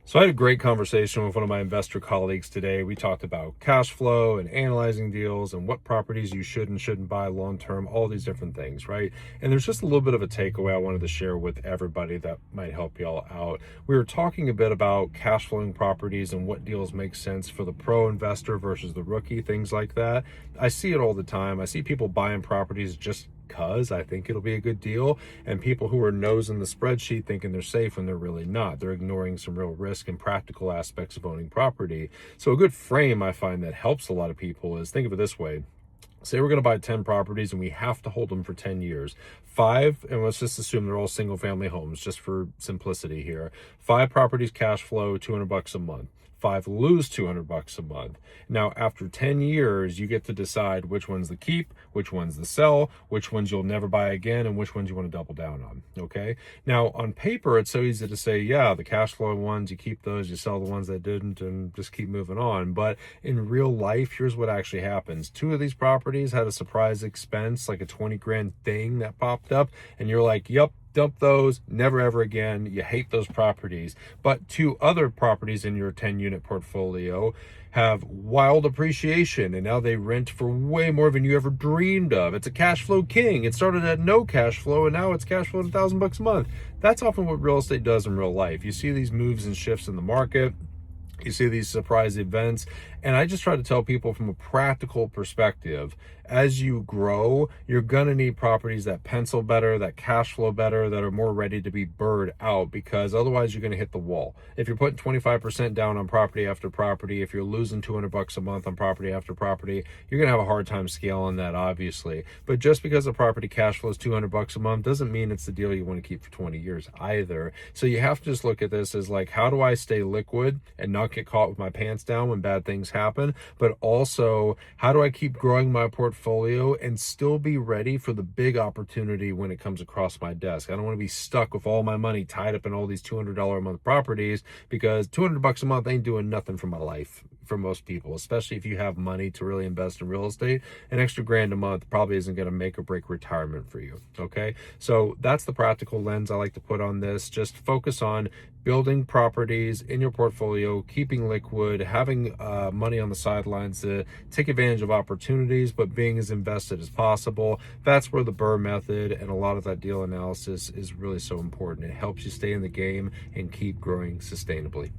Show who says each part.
Speaker 1: So I had a great conversation with one of my investor colleagues today. We talked about cash flow and analyzing deals and what properties you should and shouldn't buy long term, all these different things, right? And there's just a little bit of a takeaway I wanted to share with everybody that might help y'all out. We were talking a bit about cash flowing properties and what deals make sense for the pro investor versus the rookie, things like that. I see it all the time. I see people buying properties just because I think it'll be a good deal, and people who are nosing the spreadsheet thinking they're safe when they're really not. They're ignoring some real risk and practical aspects of owning property. So a good frame I find that helps a lot of people is, think of it this way. Say we're going to buy 10 properties and we have to hold them for 10 years. Five, and let's just assume they're all single family homes just for simplicity here. 5 properties cash flow $200 a month. 5 lose $200 a month. Now, after 10 years, you get to decide which ones to keep, which ones to sell, which ones you'll never buy again, and which ones you want to double down on. Okay. Now, on paper, it's so easy to say, yeah, the cash flow ones, you keep those, you sell the ones that didn't, and just keep moving on. But in real life, here's what actually happens. 2 of these properties had a surprise expense, like a 20 grand thing that popped up, and you're like, yep, dump those, never ever again. You hate those properties. But 2 other properties in your 10 unit portfolio have wild appreciation, and now they rent for way more than you ever dreamed of. It's a cash flow king. It started at no cash flow and now it's cash flow $1,000 a month. That's often what real estate does in real life. You see these moves and shifts in the market. You see these surprise events. And I just try to tell people from a practical perspective, as you grow, you're going to need properties that pencil better, that cash flow better, that are more ready to be bird out, because otherwise you're going to hit the wall. If you're putting 25% down on property after property, if you're losing $200 a month on property after property, you're going to have a hard time scaling that, obviously. But just because a property cash flows $200 a month doesn't mean it's the deal you want to keep for 20 years either. So you have to just look at this as like, how do I stay liquid and not get caught with my pants down when bad things happen? But also, how do I keep growing my portfolio and still be ready for the big opportunity when it comes across my desk? I don't want to be stuck with all my money tied up in all these $200 a month properties, because $200 a month ain't doing nothing for my life for most people, especially if you have money to really invest in real estate. An extra grand a month probably isn't going to make or break retirement for you. Okay. So that's the practical lens I like to put on this. Just focus on building properties in your portfolio, keeping liquid, having money on the sidelines to take advantage of opportunities, but being as invested as possible. That's where the BRRRR method and a lot of that deal analysis is really so important. It helps you stay in the game and keep growing sustainably.